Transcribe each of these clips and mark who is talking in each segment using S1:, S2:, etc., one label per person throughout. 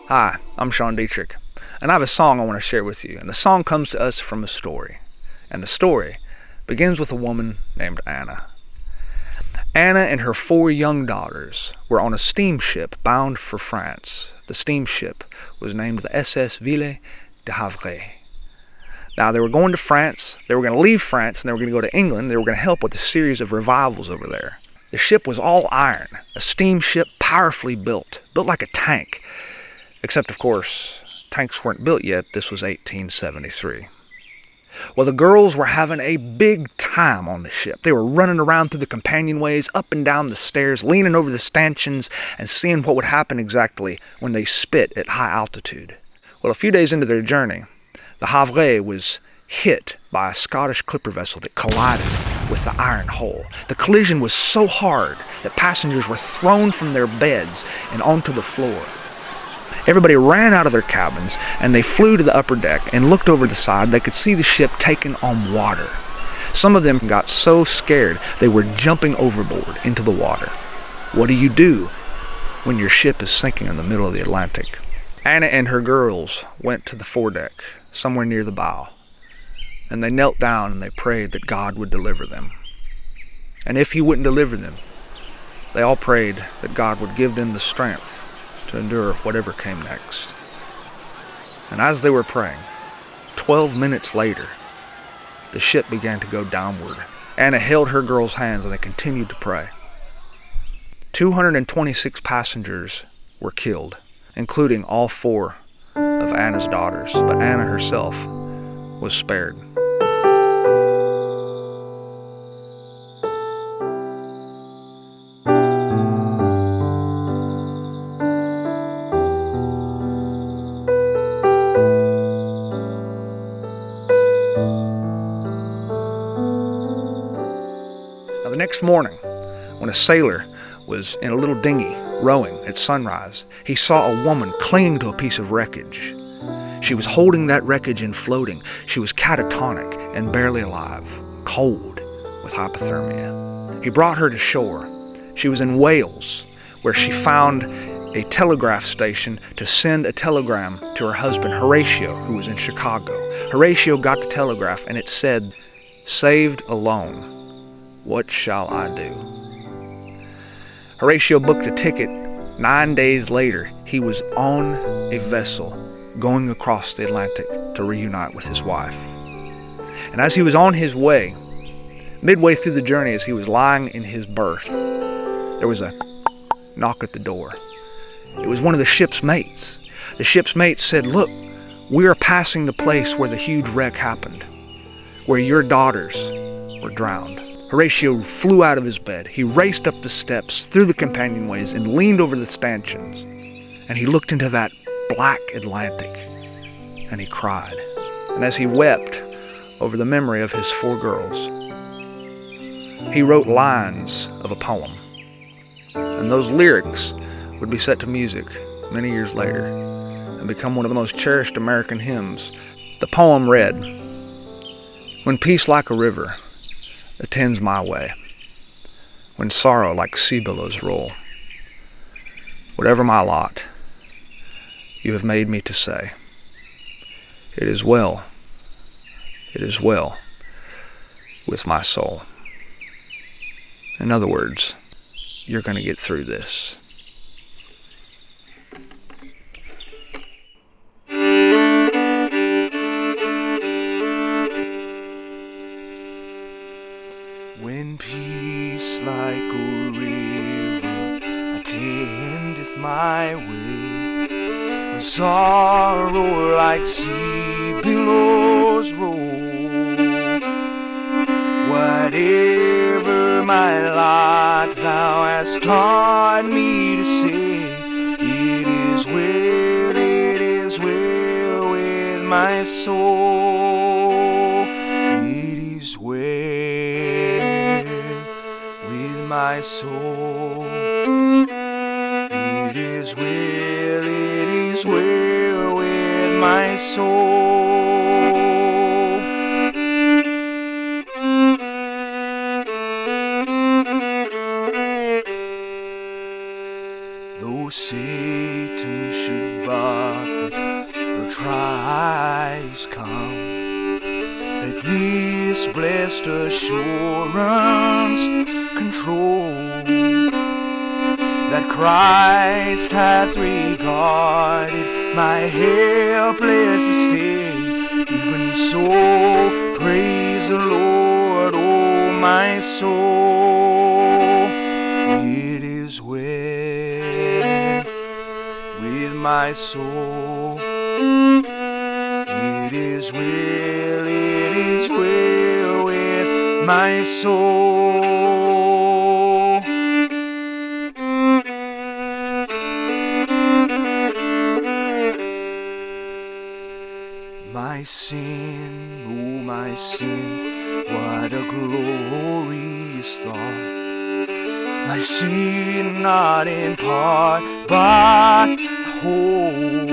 S1: Hi, I'm Sean Dietrich, and I have a song I want to share with you. And the song comes to us from a story. And the story begins with a woman named Anna. Anna and her 4 young daughters were on a steamship bound for France. The steamship was named the SS Ville de Havre. Now, they were going to France, they were going to leave France, and they were going to go to England. They were going to help with a series of revivals over there. The ship was all iron, a steamship powerfully built like a tank. Except, of course, tanks weren't built yet. This was 1873. Well, the girls were having a big time on the ship. They were running around through the companionways, up and down the stairs, leaning over the stanchions, and seeing what would happen exactly when they spit at high altitude. Well, a few days into their journey, the Havre was hit by a Scottish clipper vessel that collided with the iron hull. The collision was so hard that passengers were thrown from their beds and onto the floor. Everybody ran out of their cabins, and they flew to the upper deck and looked over the side. They could see the ship taken on water. Some of them got so scared they were jumping overboard into the water. What do you do when your ship is sinking in the middle of the Atlantic? Anna and her girls went to the foredeck, somewhere near the bow, and they knelt down and they prayed that God would deliver them. And if He wouldn't deliver them, they all prayed that God would give them the strength to endure whatever came next. And as they were praying, 12 minutes later, the ship began to go downward. Anna held her girls' hands and they continued to pray. 226 passengers were killed, including all 4 of Anna's daughters, but Anna herself was spared. Now, the next morning, when a sailor was in a little dinghy rowing at sunrise, he saw a woman clinging to a piece of wreckage. She was holding that wreckage and floating. She was catatonic and barely alive, cold with hypothermia. He brought her to shore. She was in Wales, where she found a telegraph station to send a telegram to her husband, Horatio, who was in Chicago. Horatio got the telegraph, and it said, "Saved alone. What shall I do?" Horatio booked a ticket. 9 days later, he was on a vessel going across the Atlantic to reunite with his wife. And as he was on his way, midway through the journey, as he was lying in his berth, there was a knock at the door. It was one of the ship's mates. The ship's mate said, "Look, we are passing the place where the huge wreck happened, where your daughters were drowned." Horatio flew out of his bed. He raced up the steps, through the companionways, and leaned over the stanchions. And he looked into that black Atlantic, and he cried. And as he wept over the memory of his 4 girls, he wrote lines of a poem. And those lyrics would be set to music many years later and become one of the most cherished American hymns. The poem read, "When peace like a river attends my way, when sorrow like sea billows roll, whatever my lot, you have made me to say, it is well with my soul." In other words, you're going to get through this.
S2: When peace like a river attendeth my way, when sorrow like sea billows roll, whatever my lot thou hast taught me to say, it is well with my soul, it is well with my soul, it is well with my soul. Though Satan should bar this blessed assurance control, that Christ hath regarded my helpless estate. Even so, praise the Lord, oh my soul. It is well with my soul. It is well with my soul. My sin, oh my sin, what a glorious thought. My sin not in part, but the whole,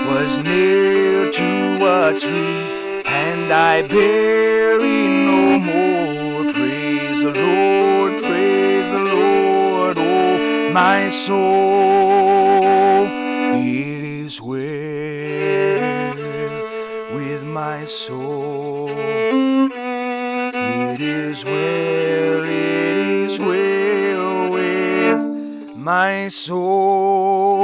S2: was nailed to a tree, and I bury no more. Praise the Lord, oh my soul. It is well with my soul. It is well with my soul.